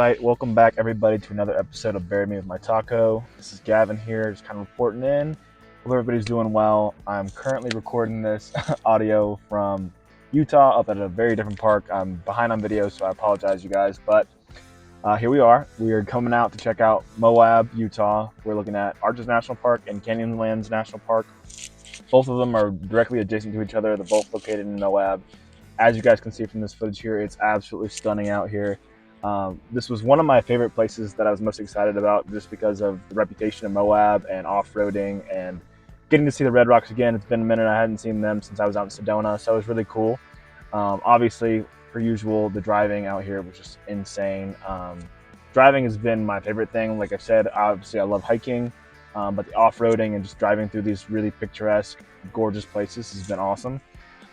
right, welcome back everybody to another episode of Bury Me With My Taco. This is Gavin here, just kind of reporting in. Hope everybody's doing well. I'm currently recording this audio from Utah up at a very different park. I'm behind on video, so I apologize, you guys. But here we are. We are coming out to check out Moab, Utah. We're looking at Arches National Park and Canyonlands National Park. Both of them are directly adjacent to each other. They're both located in Moab. As you guys can see from this footage here, it's absolutely stunning out here. This was one of my favorite places that I was most excited about just because of the reputation of Moab and off-roading and getting to see the Red Rocks again. It's been a minute. I hadn't seen them since I was out in Sedona, so it was really cool. Obviously, per usual, the driving out here was just insane. Driving has been my favorite thing. Like I said, obviously I love hiking, but the off-roading and just driving through these really picturesque, gorgeous places has been awesome.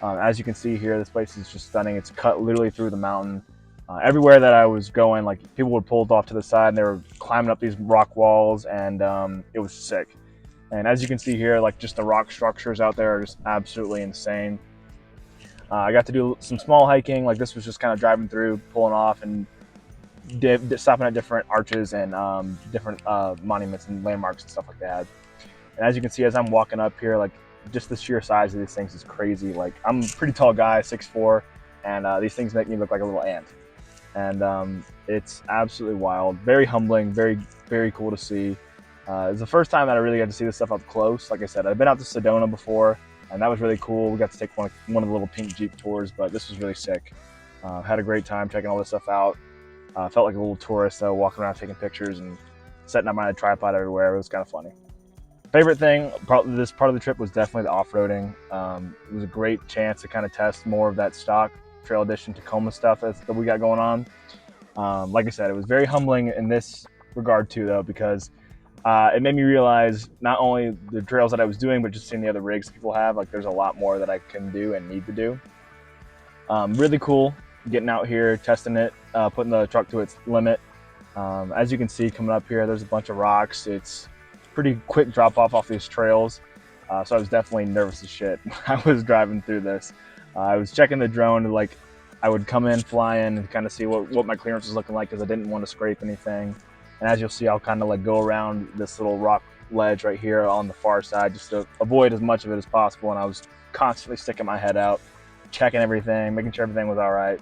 As you can see here, this place is just stunning. It's cut literally through the mountain. Everywhere that I was going, like people would pull off to the side and they were climbing up these rock walls, and it was sick. And as you can see here, like just the rock structures out there are just absolutely insane. I got to do some small hiking. Like this was just kind of driving through, pulling off and stopping at different arches and different monuments and landmarks and stuff like that. And as you can see, as I'm walking up here, like just the sheer size of these things is crazy. Like I'm a pretty tall guy, 6'4", and these things make me look like a little ant. And it's absolutely wild, very humbling, very, very cool to see. It's the first time that I really got to see this stuff up close. Like I said, I've been out to Sedona before, and that was really cool. We got to take one of the little pink Jeep tours, but this was really sick. Had a great time checking all this stuff out. Felt like a little tourist though, walking around taking pictures and setting up my tripod everywhere. It was kind of funny. Favorite thing, this part of the trip was definitely the off-roading. It was a great chance to kind of test more of that stock Trail Edition Tacoma stuff that we got going on. Like I said, it was very humbling in this regard too, though, because it made me realize not only the trails that I was doing, but just seeing the other rigs people have. Like there's a lot more that I can do and need to do. Really cool getting out here, testing it, putting the truck to its limit. As you can see coming up here, there's a bunch of rocks. It's pretty quick drop off these trails. So I was definitely nervous as shit when I was driving through this. I was checking the drone, like I would come in, fly in, and kind of see what my clearance was looking like because I didn't want to scrape anything. And as you'll see, I'll kind of like go around this little rock ledge right here on the far side just to avoid as much of it as possible. And I was constantly sticking my head out, checking everything, making sure everything was all right.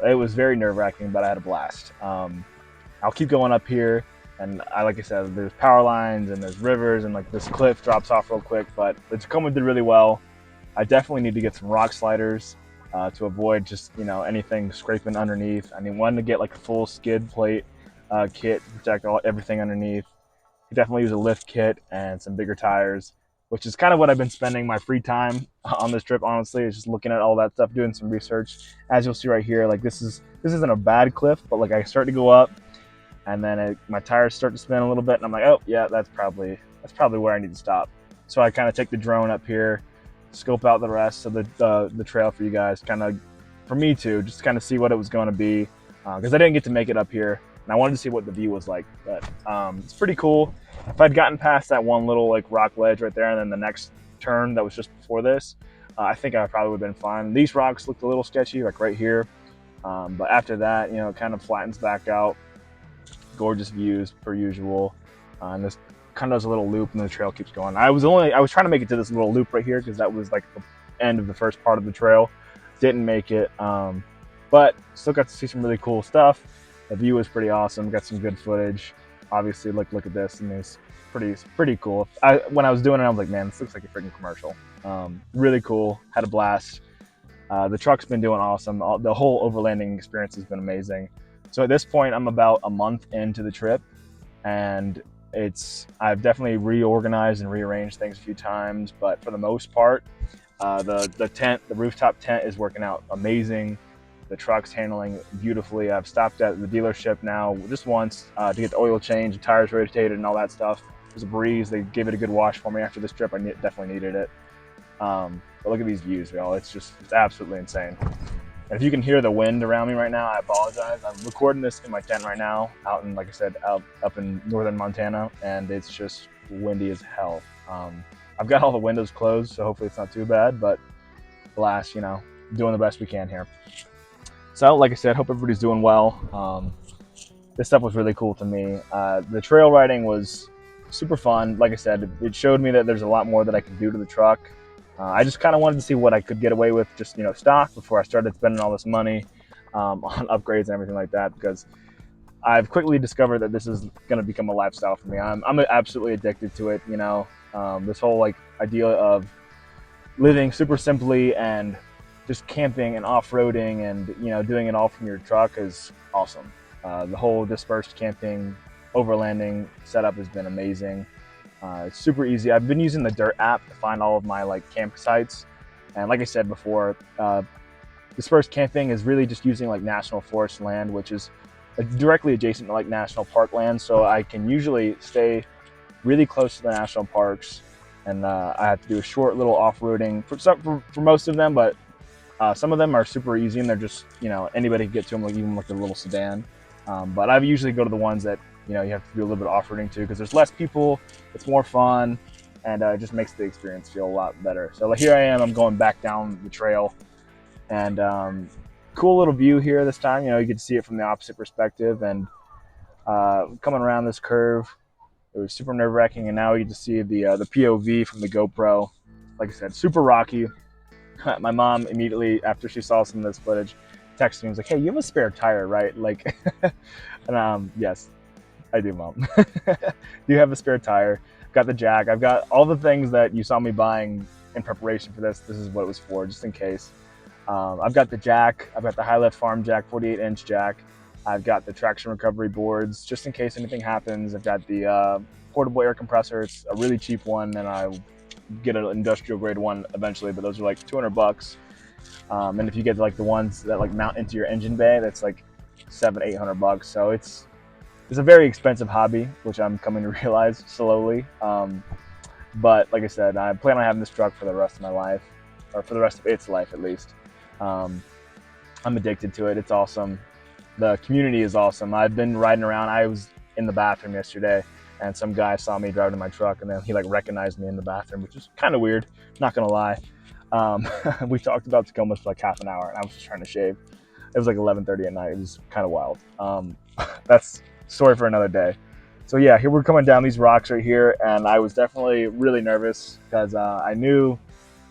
It was very nerve-wracking, but I had a blast. I'll keep going up here. And like I said, there's power lines and there's rivers and like this cliff drops off real quick, but the Tacoma did really well. I definitely need to get some rock sliders to avoid just, anything scraping underneath. I mean, one to get like a full skid plate kit to protect everything underneath. You definitely use a lift kit and some bigger tires, which is kind of what I've been spending my free time on this trip, honestly, is just looking at all that stuff, doing some research. As you'll see right here, like this isn't a bad cliff, but like I start to go up, and then my tires start to spin a little bit, and I'm like, oh yeah, that's probably where I need to stop. So I kind of take the drone up here, scope out the rest of the trail for you guys, kind of for me too, just kind of see what it was going to be, because I didn't get to make it up here, and I wanted to see what the view was like. But it's pretty cool. If I'd gotten past that one little like rock ledge right there, and then the next turn that was just before this, I think I probably would have been fine. These rocks looked a little sketchy, like right here, but after that, it kind of flattens back out. Gorgeous views per usual, and this kind of does a little loop and the trail keeps going. I was trying to make it to this little loop right here because that was like the end of the first part of the trail. Didn't make it, but still got to see some really cool stuff. The view was pretty awesome. Got some good footage. Obviously, look at this. I mean, it's pretty cool. When I was doing it, I was like, man, this looks like a freaking commercial. Really cool. Had a blast. The truck's been doing awesome. The whole overlanding experience has been amazing. So at this point, I'm about a month into the trip, and I've definitely reorganized and rearranged things a few times, but for the most part, the rooftop tent is working out amazing. The truck's handling beautifully. I've stopped at the dealership now just once to get the oil changed, the tires rotated, and all that stuff. It was a breeze. They gave it a good wash for me after this trip. I definitely needed it. But look at these views, y'all. It's absolutely insane. And if you can hear the wind around me right now, I apologize. I'm recording this in my tent right now, out in, like I said, up in northern Montana, and it's just windy as hell. I've got all the windows closed, so hopefully it's not too bad, but alas, doing the best we can here. So, like I said, hope everybody's doing well. this stuff was really cool to me. The trail riding was super fun. Like I said, it showed me that there's a lot more that I could do to the truck. I just kind of wanted to see what I could get away with just, stock before I started spending all this money on upgrades and everything like that, because I've quickly discovered that this is going to become a lifestyle for me. I'm absolutely addicted to it. This whole like idea of living super simply and just camping and off-roading and doing it all from your truck is awesome. The whole dispersed camping, overlanding setup has been amazing. It's super easy. I've been using the Dirt app to find all of my like campsites, and like I said before, dispersed camping is really just using like national forest land, which is directly adjacent to like national park land, so I can usually stay really close to the national parks, and I have to do a short little off-roading for most of them, but some of them are super easy and they're just anybody can get to them, like even like a little sedan. But I usually go to the ones that you have to do a little bit of off-roading too, because there's less people, it's more fun, and it just makes the experience feel a lot better. So like, here I am, I'm going back down the trail, and cool little view here this time. You get to see it from the opposite perspective, and coming around this curve, it was super nerve-wracking, and now you get to see the POV from the GoPro. Like I said, super rocky. My mom immediately after she saw some of this footage texted me and was like, "Hey, you have a spare tire, right?" Like, and yes, I do, Mom. Do you have a spare tire? Got the jack. I've got all the things that you saw me buying in preparation for this. This is what it was for, just in case. I've got the jack. I've got the high lift farm jack, 48-inch jack. I've got the traction recovery boards, just in case anything happens. I've got the portable air compressor. It's a really cheap one, and I'll get an industrial grade one eventually, but those are like $200. And if you get like the ones that like mount into your engine bay, that's like $700-800. So it's a very expensive hobby, which I'm coming to realize slowly. But like I said, I plan on having this truck for the rest of my life, or for the rest of its life at least. I'm addicted to it. It's awesome. The community is awesome. I've been riding around. I was in the bathroom yesterday, and some guy saw me driving my truck, and then he like recognized me in the bathroom, which is kind of weird, not gonna lie. We talked about Tacoma for like half an hour, and I was just trying to shave. It was like 11:30 at night. It was kind of wild. That's story for another day. So yeah, here we're coming down these rocks right here, and I was definitely really nervous because I knew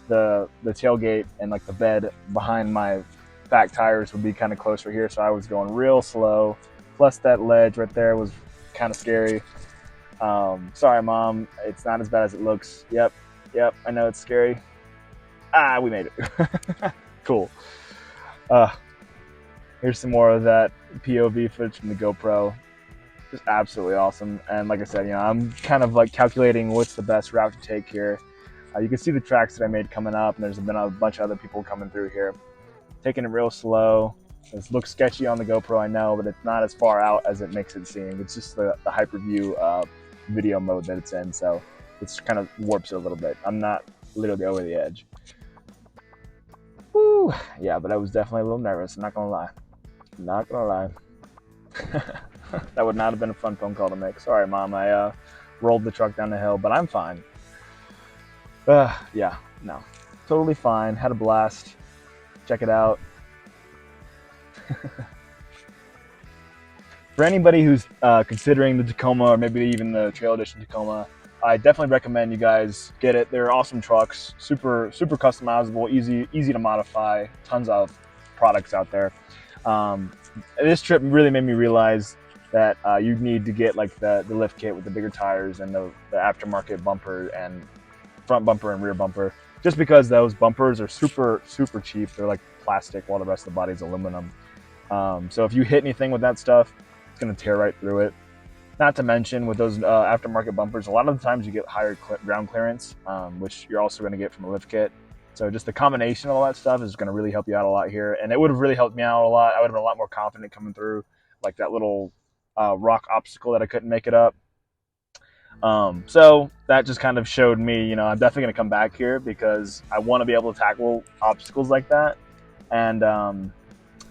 the tailgate and like the bed behind my back tires would be kind of close right here, so I was going real slow. Plus that ledge right there was kind of scary. Sorry, Mom, it's not as bad as it looks. Yep, I know it's scary. We made it. Cool. Here's some more of that POV footage from the GoPro. Just absolutely awesome. And like I said, I'm kind of like calculating what's the best route to take here. You can see the tracks that I made coming up, and there's been a bunch of other people coming through here. Taking it real slow. It looks sketchy on the GoPro, I know, but it's not as far out as it makes it seem. It's just the hyperview video mode that it's in, so it's kind of warps it a little bit. I'm not literally over the edge. Woo! Yeah, but I was definitely a little nervous. I'm not gonna lie. Not gonna lie. That would not have been a fun phone call to make. Sorry, Mom. I rolled the truck down the hill, but I'm fine. Yeah, no, totally fine. Had a blast. Check it out. For anybody who's considering the Tacoma, or maybe even the Trail Edition Tacoma, I definitely recommend you guys get it. They're awesome trucks, super customizable, easy to modify, tons of products out there. This trip really made me realize that you need to get like the lift kit with the bigger tires and the aftermarket bumper and front bumper and rear bumper, just because those bumpers are super cheap. They're like plastic while the rest of the body's aluminum. So if you hit anything with that stuff, it's going to tear right through it. Not to mention with those aftermarket bumpers, a lot of the times you get higher ground clearance, which you're also going to get from a lift kit. So just the combination of all that stuff is going to really help you out a lot here. And it would have really helped me out a lot. I would have been a lot more confident coming through like that little rock obstacle that I couldn't make it up. So that just kind of showed me, I'm definitely going to come back here because I want to be able to tackle obstacles like that. And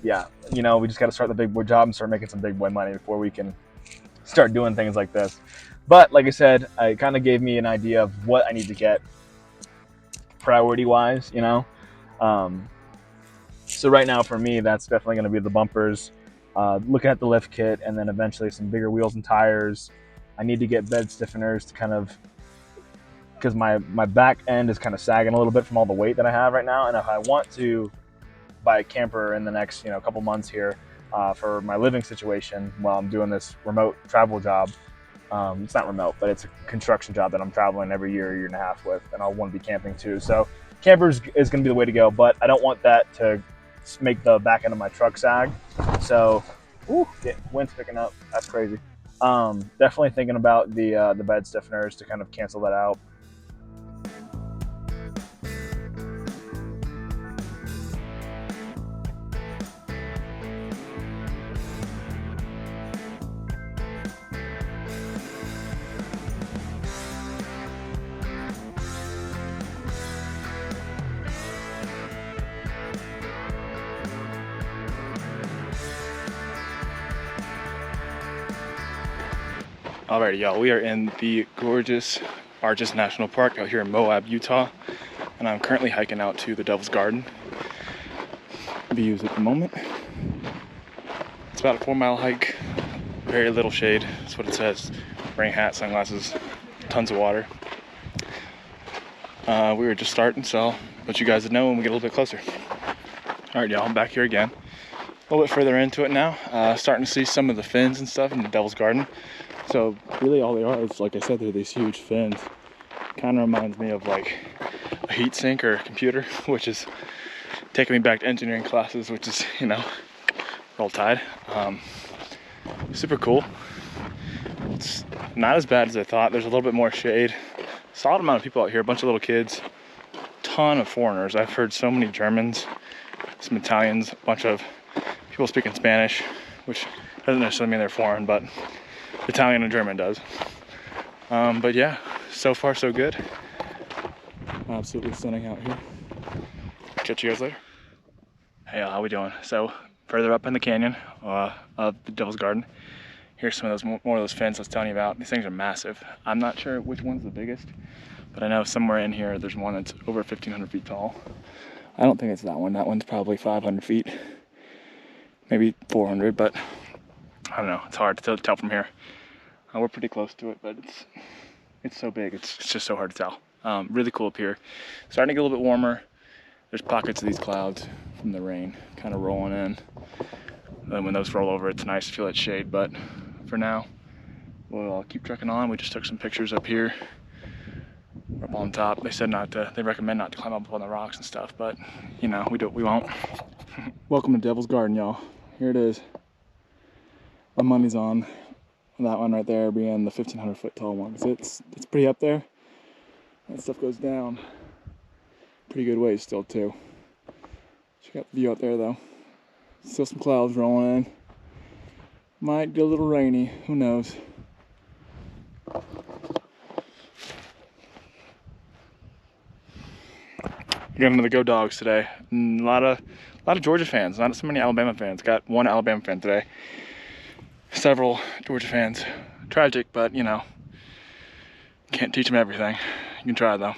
yeah, we just got to start the big boy job and start making some big boy money before we can start doing things like this. But like I said, it kind of gave me an idea of what I need to get priority wise, So right now for me, that's definitely going to be the bumpers looking at the lift kit, and then eventually some bigger wheels and tires. I need to get bed stiffeners to kind of, because my back end is kind of sagging a little bit from all the weight that I have right now. And if I want to buy a camper in the next couple months here for my living situation while I'm doing this remote travel job, it's not remote, but it's a construction job that I'm traveling every year and a half with, and I'll want to be camping too. So campers is going to be the way to go, but I don't want that to make the back end of my truck sag. So, wind's picking up. That's crazy. Definitely thinking about the bed stiffeners to kind of cancel that out. Alrighty, y'all, we are in the gorgeous Arches National Park out here in Moab, Utah, and I'm currently hiking out to the Devil's Garden. Views at the moment. It's about a 4-mile hike, very little shade, that's what it says. Rain hat, sunglasses, tons of water. We were just starting, so I'll let you guys know when we get a little bit closer. Alright, y'all, I'm back here again. A little bit further into it now, starting to see some of the fins and stuff in the Devil's Garden. So really all they are is, like I said, they're these huge fins. Kind of reminds me of like a heat sink or a computer, which is taking me back to engineering classes, which is, roll tide. Super cool. It's not as bad as I thought. There's a little bit more shade. Solid amount of people out here, a bunch of little kids, ton of foreigners. I've heard so many Germans, some Italians, a bunch of people speaking Spanish, which doesn't necessarily mean they're foreign, but Italian and German does. But yeah, so far so good. Absolutely stunning out here. Catch you guys later. Hey, how we doing? So further up in the canyon of the Devil's Garden, here's some of those more of those fins I was telling you about. These things are massive. I'm not sure which one's the biggest, but I know somewhere in here there's one that's over 1,500 feet tall. I don't think it's that one. That one's probably 500 feet, maybe 400, but I don't know. It's hard to tell from here. We're pretty close to it, but it's so big. It's just so hard to tell. Really cool up here. Starting to get a little bit warmer. There's pockets of these clouds from the rain kind of rolling in. Then when those roll over, it's nice to feel that shade. But for now, we'll keep trekking on. We just took some pictures up here. We're up on top. They said not to. They recommend not to climb up on the rocks and stuff, but we won't. Welcome to Devil's Garden, y'all. Here it is. My money's on that one right there being the 1,500 foot tall one, because it's pretty up there. That stuff goes down pretty good ways still too. Check out the view out there though. Still some clouds rolling in. Might get a little rainy, who knows. Got another Go Dogs today. A lot of Georgia fans, not so many Alabama fans. Got one Alabama fan today. Several Georgia fans. Tragic, but can't teach them everything. You can try though.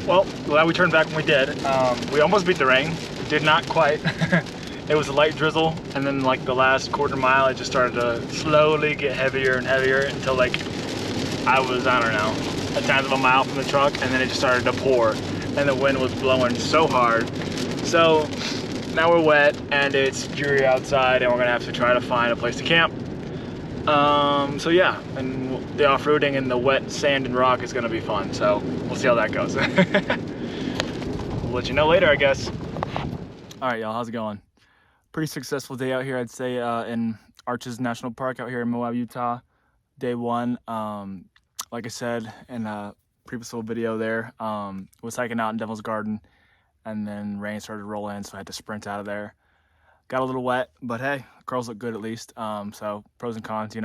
Well, glad we turned back when we did. We almost beat the rain. Did not quite. It was a light drizzle, and then like the last quarter mile, it just started to slowly get heavier and heavier until like I was, I don't know, a tenth of a mile from the truck, and then it just started to pour, and the wind was blowing so hard. So now we're wet and it's dreary outside, and we're gonna have to try to find a place to camp. So yeah, and the off-roading in the wet sand and rock is gonna be fun, so we'll see how that goes. We'll let you know later, I guess. All right, y'all, how's it going? Pretty successful day out here, I'd say, in Arches National Park out here in Moab, Utah. Day one, like I said in a previous little video there, was hiking out in Devil's Garden, and then rain started to roll in, so I had to sprint out of there. Got a little wet, but hey, curls look good at least. So pros and cons,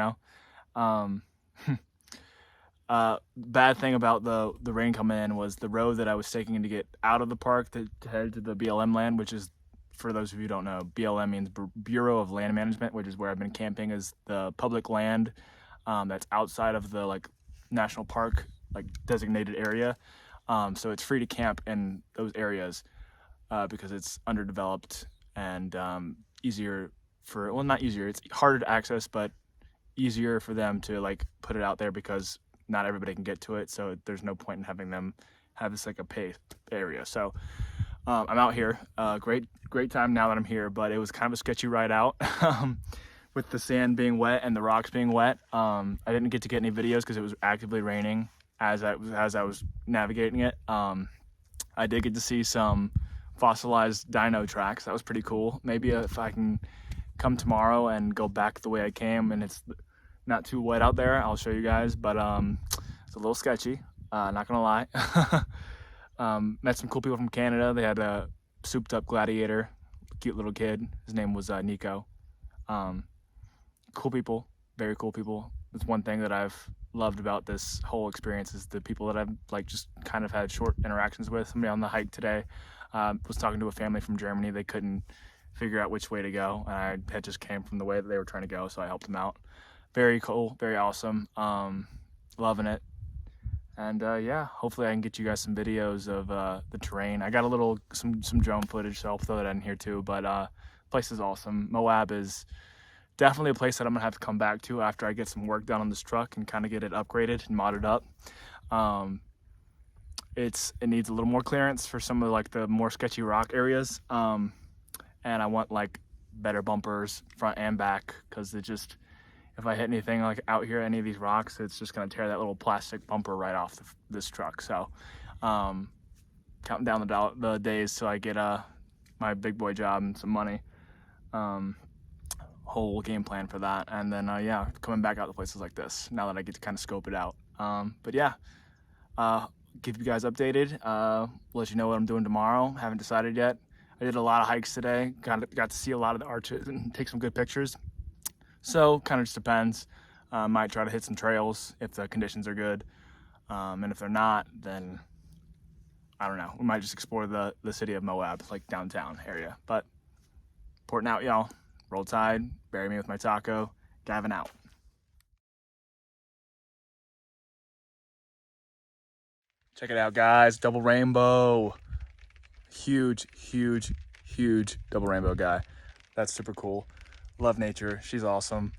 Bad thing about the rain coming in was the road that I was taking to get out of the park to head to the BLM land, which is, for those of you who don't know, BLM means Bureau of Land Management, which is where I've been camping, is the public land that's outside of the national park designated area. So it's free to camp in those areas because it's underdeveloped, and easier for, well, not easier, it's harder to access, but easier for them to like put it out there because not everybody can get to it. So there's no point in having them have this like a pay area. So I'm out here, great time now that I'm here, but it was kind of a sketchy ride out with the sand being wet and the rocks being wet. I didn't get to get any videos because it was actively raining as I was navigating it. I did get to see some fossilized dino tracks. That was pretty cool. Maybe if I can come tomorrow and go back the way I came and it's not too wet out there, I'll show you guys, but it's a little sketchy, not gonna lie. Met some cool people from Canada. They had a souped up gladiator, cute little kid. His name was Nico. Cool people, very cool people. That's one thing that I've loved about this whole experience is the people that I've like just kind of had short interactions with. Somebody on the hike today was talking to a family from Germany. They couldn't figure out which way to go, and I had just came from the way that they were trying to go, so I helped them out. Very cool, very awesome. Loving it. And yeah, hopefully I can get you guys some videos of the terrain. I got some drone footage, so I'll throw that in here too. But the place is awesome. Moab is definitely a place that I'm gonna have to come back to after I get some work done on this truck and kind of get it upgraded and modded up. It needs a little more clearance for some of like the more sketchy rock areas. And I want like better bumpers front and back, because it just, if I hit anything like out here, any of these rocks, it's just gonna tear that little plastic bumper right off this truck. So counting down the days till I get my big boy job and some money. Whole game plan for that, and then yeah, coming back out to places like this now that I get to kind of scope it out. But yeah, keep you guys updated, let you know what I'm doing tomorrow. Haven't decided yet. I did a lot of hikes today, got to see a lot of the arches and take some good pictures, so kind of just depends. Might try to hit some trails if the conditions are good, and if they're not, then I don't know, we might just explore the city of Moab, like downtown area. But porting out, y'all. Roll Tide, bury me with my taco. Gavin out. Check it out, guys. Double rainbow. Huge, huge, huge double rainbow guy. That's super cool. Love nature. She's awesome.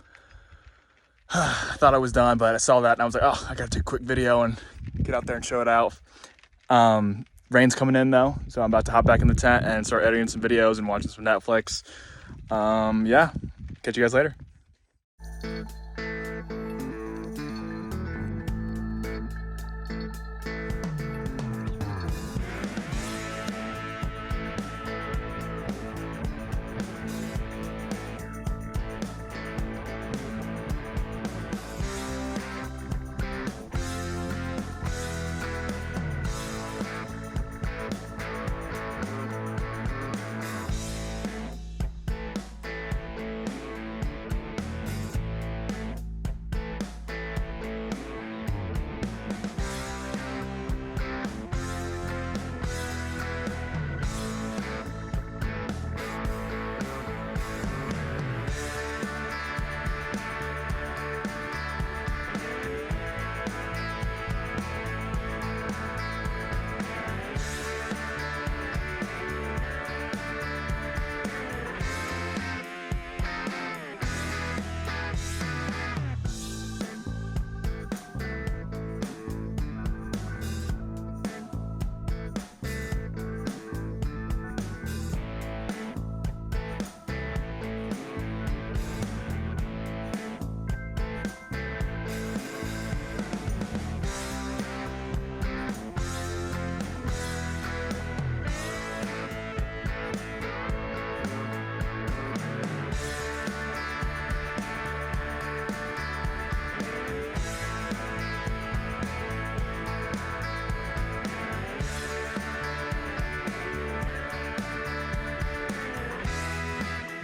I thought I was done, but I saw that and I was like, oh, I gotta take a quick video and get out there and show it out. Rain's coming in though, so I'm about to hop back in the tent and start editing some videos and watching some Netflix. Yeah, catch you guys later.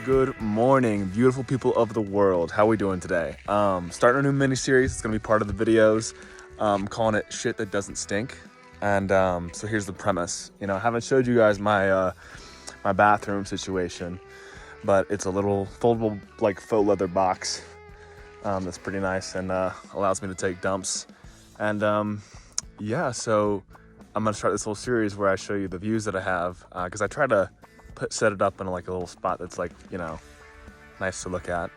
Good morning, beautiful people of the world. How we doing today? Starting a new mini series. It's gonna be part of the videos. Calling it "Shit That Doesn't Stink." And so here's the premise. You know, I haven't showed you guys my my bathroom situation, but it's a little foldable, like faux leather box that's pretty nice and allows me to take dumps. And yeah, so I'm gonna start this whole series where I show you the views that I have, because I try to set it up in like a little spot that's like, you know, nice to look at.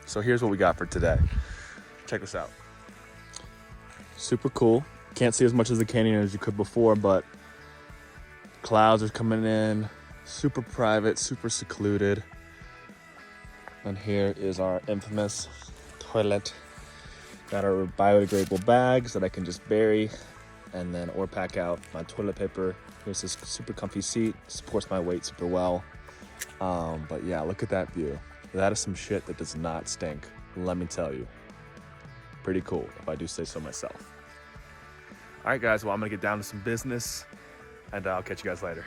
So here's what we got for today. Check this out. Super cool. Can't see as much as the canyon as you could before, but clouds are coming in. Super private, super secluded. And here is our infamous toilet. Got our biodegradable bags that I can just bury and then or pack out my toilet paper. Here's this super comfy seat, supports my weight super well. But yeah, look at that view. That is some shit that does not stink, let me tell you. Pretty cool, if I do say so myself. All right, guys, well, I'm gonna get down to some business and I'll catch you guys later.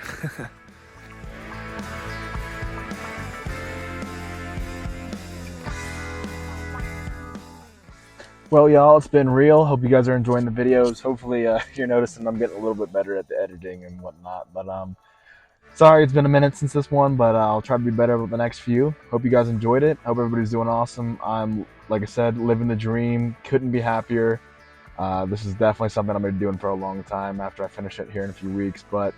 Well, y'all, it's been real. Hope you guys are enjoying the videos. Hopefully you're noticing I'm getting a little bit better at the editing and whatnot. But sorry, it's been a minute since this one, but I'll try to be better with the next few. Hope you guys enjoyed it. Hope everybody's doing awesome. I'm, like I said, living the dream. Couldn't be happier. This is definitely something I'm going to be doing for a long time after I finish it here in a few weeks. But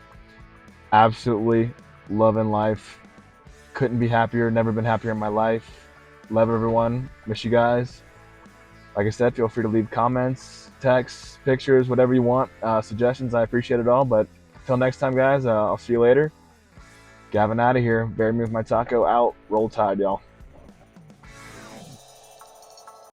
absolutely loving life. Couldn't be happier. Never been happier in my life. Love everyone. Miss you guys. Like I said, feel free to leave comments, texts, pictures, whatever you want, suggestions. I appreciate it all. But until next time, guys, I'll see you later. Gavin out of here. Bury me with my taco out. Roll Tide, y'all.